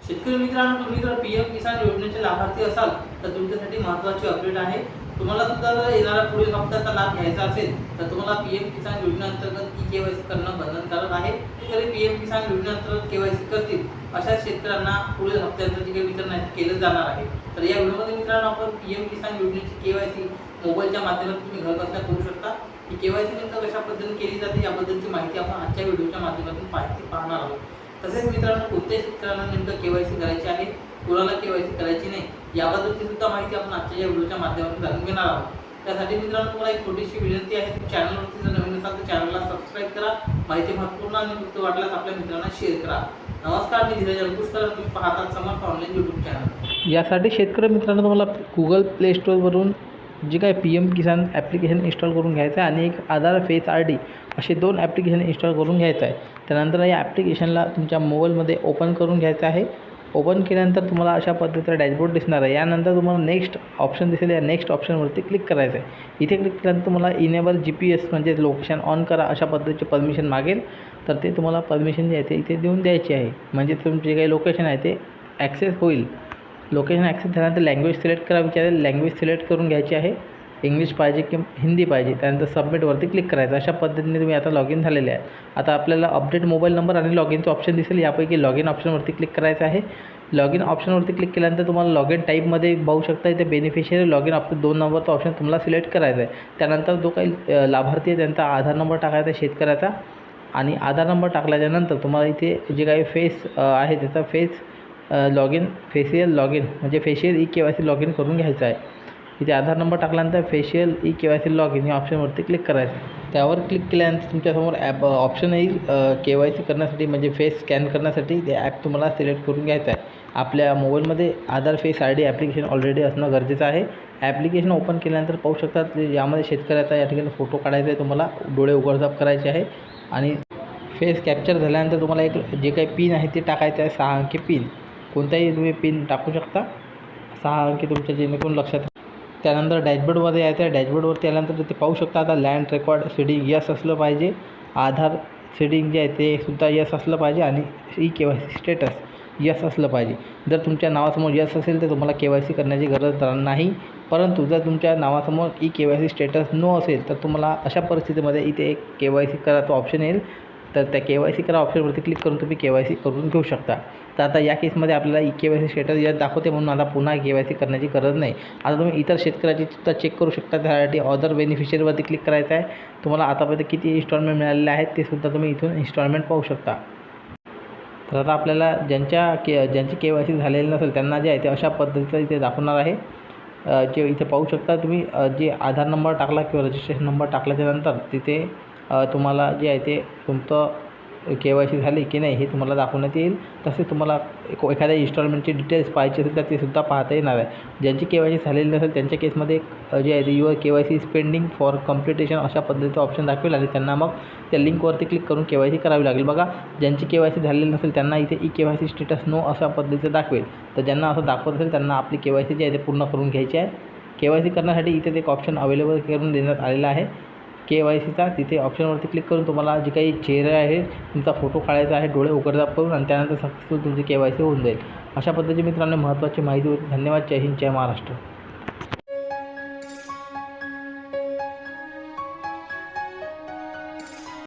शेतकरी मित्रांनो, तुम्ही जर पीएम किसान योजनेचे लाभार्थी असाल तर तुमच्यासाठी महत्त्वाची अपडेट आहे। तुम्हाला सुद्धा जर येणारा पुढील हप्त्याचा लाभ घ्यायचा असेल तर तुम्हाला पीएम किसान योजनेअंतर्गत केवायसी करणं बंधनकारक आहे। शेतकरी पीएम किसान योजनेअंतर्गत केवायसी करतील अशा शेतकऱ्यांना पुढील हप्त्याचं जे काही वितरण आहे केलं जाणार आहे। तर या व्हिडिओमध्ये मित्रांनो आपण पीएम किसान योजनेची केवायसी मोबाईलच्या माध्यमातून तुम्ही घर बसल्या करू शकता। ही केवायसी नेमकं कशा पद्धतीने केली जाते याबद्दलची माहिती आपण आजच्या व्हिडिओच्या माध्यमातून पाहणार आहोत। तसेच मित्रांनो, कोणत्या शेतकऱ्यांना नेमकं केवायसी करायची आहे, कोणाला केवायसी करायची नाही याबद्दलची सुद्धा माहिती आपण आजच्या या व्हिडिओच्या माध्यमातून जाणून घेणार आहोत। त्यासाठी मित्रांनो तुम्हाला एक छोटीशी विनंती आहे, चॅनलवरती जर नवीन असाल तर चॅनलला सबस्क्राईब करा, माहिती महत्त्वपूर्ण आणि उपयुक्त वाटल्यास आपल्या मित्रांना शेअर करा। नमस्कार, मी धीरज अंकुशकर, तुम्ही पाहतात समर्थ ऑनलाईन यूट्यूब चॅनल। यासाठी शेतकरी मित्रांनो तुम्हाला गुगल प्ले स्टोअरवरून जे काय पीएम किसान ॲप्लिकेशन इन्स्टॉल करून घ्यायचं आहे आणि एक आधार फेस आरडी असे 2 ॲप्लिकेशन इन्स्टॉल करून घ्यायचं आहे। त्यानंतर या ॲप्लिकेशनला तुमच्या मोबाईलमध्ये ओपन करून घ्यायचं आहे। ओपन केल्यानंतर तुम्हाला अशा पद्धतीचा डॅशबोर्ड दिसणार आहे। यानंतर तुम्हाला नेक्स्ट ऑप्शन दिसेल, या नेक्स्ट ऑप्शनवरती क्लिक करायचं आहे। इथे क्लिक केल्यानंतर तुम्हाला इनेबल GPS म्हणजे लोकेशन ऑन करा अशा पद्धतीची परमिशन मागेल, तर ते तुम्हाला परमिशन जे आहे ते इथे देऊन द्यायची आहे, म्हणजे तुमचे काही लोकेशन आहे ते ॲक्सेस होईल। लोकेशन ॲक्सेस झाल्यानंतर लँग्वेज सिलेक्ट करा विचारेल, लँग्वेज सिलेक्ट करून घ्यायची आहे, इंग्लिश पाहिजे की हिंदी पाहिजे। त्यानंतर सबमिटवरती क्लिक करायचं। अशा पद्धतीने तुम्ही आता लॉग इन झालेले आहे। आता आपल्याला अपडेट मोबाईल नंबर आणि लॉग इनचं ऑप्शन दिसेल, यापैकी लॉग इन ऑप्शनवरती क्लिक करायचं आहे। लॉग इन ऑप्शनवरती क्लिक केल्यानंतर तुम्हाला लॉग इन टाईपमध्ये पाहू शकता इथे बेनिफिशियरी लॉग इन ऑप्शन 2 नंबरचा ऑप्शन तुम्हाला सिलेक्ट करायचा आहे। त्यानंतर जो काही लाभार्थी आहे त्यांचा आधार नंबर टाकायचा आहे शेतकऱ्याचा, आणि आधार नंबर टाकल्याच्यानंतर तुम्हाला इथे जे काही फेस आहे त्याचा face log in facial log in म्हणजे फेशियल केवायसी लॉग इन करून घ्यायचं आहे। इथे आधार नंबर टाकल्यानंतर फेशियल केवायसी लॉग इन या ऑप्शनवरती क्लिक करायचं। त्यावर क्लिक केल्यानंतर तुमच्यासमोर ॲप ऑप्शन येईल केवायसी करण्यासाठी, म्हणजे फेस स्कॅन करण्यासाठी ते ॲप तुम्हाला सिलेक्ट करून घ्यायचं आहे। आपल्या मोबाईलमध्ये आधार फेस आरडी ॲप्लिकेशन ऑलरेडी असणं गरजेचं आहे। ॲप्लिकेशन ओपन केल्यानंतर पाहू शकता यामध्ये शेतकऱ्याचा या ठिकाणी फोटो काढायचा आहे, तुम्हाला डोळे उघडझाप करायचे आहे, आणि फेस कॅप्चर झाल्यानंतर तुम्हाला एक जे काही पिन आहे ते टाकायचं आहे, 6 अंकी पिन। कोणताही तुम्ही पिन टाकू शकता, 6 अंकी तुमच्या जेणेकरून लक्षात। त्यानंतर डॅशबोर्डमध्ये यायचं आहे। डॅशबोर्डवरती आल्यानंतर ते पाहू शकता आता लँड रेकॉर्ड सीडिंग यस असलं पाहिजे, आधार सीडिंग जे आहे ते सुद्धा यस असलं पाहिजे, आणि केवायसी स्टेटस यस असलं पाहिजे। जर तुमच्या नावासमोर यस असेल तर तुम्हाला केवायसी करण्याची गरज नाही, परंतु जर तुमच्या नावासमोर केवायसी स्टेटस नो असेल तर तुम्हाला अशा परिस्थितीमध्ये इथे एक केवायसी करा तो ऑप्शन येईल, तर त्या केवायसी करा ऑप्शनवरती क्लिक करून तुम्ही केवायसी करून घेऊ शकता। तर आता या केसमध्ये आपल्याला केवायसी स्टेटस यस दाखवते म्हणून आता पुन्हा केवायसी करण्याची गरज नाही। आता तुम्ही इतर शेतकऱ्याची सुद्धा चेक करू शकता, त्यासाठी अदर बेनिफिशियरीवरती क्लिक करायचं आहे। तुम्हाला आतापर्यंत किती इन्स्टॉलमेंट मिळालेले आहेत ते सुद्धा तुम्ही इथून इन्स्टॉलमेंट पाहू शकता। तर आता आपल्याला ज्यांची केवायसी झालेली नसेल त्यांना जे आहे ते अशा पद्धतीचं इथे दाखवणार आहे। जे इथे पाहू शकता तुम्ही, जे आधार नंबर टाकला किंवा रजिस्ट्रेशन नंबर टाकल्याच्यानंतर तिथे तुम्हाला जे आहे ते तुमचं केवायसी झाली की नाही हे तुम्हाला दाखवण्यात येईल। तसेच तुम्हाला एखाद्या इन्स्टॉलमेंटची डिटेल्स पाहायची असेल तर ते सुद्धा पाहता येणार आहे। ज्यांची केवायसी झालेली नसेल त्यांच्या केसमध्ये जे आहे ते your KYC is pending for completion अशा पद्धतीचं ऑप्शन दाखवेल, आणि त्यांना मग त्या लिंकवरती क्लिक करून केवायसी करावी लागेल। बघा, ज्यांची केवायसी झालेली नसेल त्यांना इथे केवायसी स्टेटस नो अशा पद्धतीचं दाखवेल, तर ज्यांना असं दाखवत असेल त्यांना आपली केवायसी जी आहे ते पूर्ण करून घ्यायची आहे। केवायसी करण्यासाठी इथे एक ऑप्शन अवेलेबल करून देण्यात आलेला आहे केवायसीचा। तिथे ऑप्शनवरती क्लिक करून तुम्हाला जे काही चेहरा आहे तुमचा फोटो काढायचा आहे डोळे उघडझाप करून, आणि त्यानंतर सक्सेसफुल तुमची केवायसी होऊन जाईल। अशा पद्धतीची मित्रांनो महत्त्वाची माहिती होती। धन्यवाद। जय हिंद, जय महाराष्ट्र।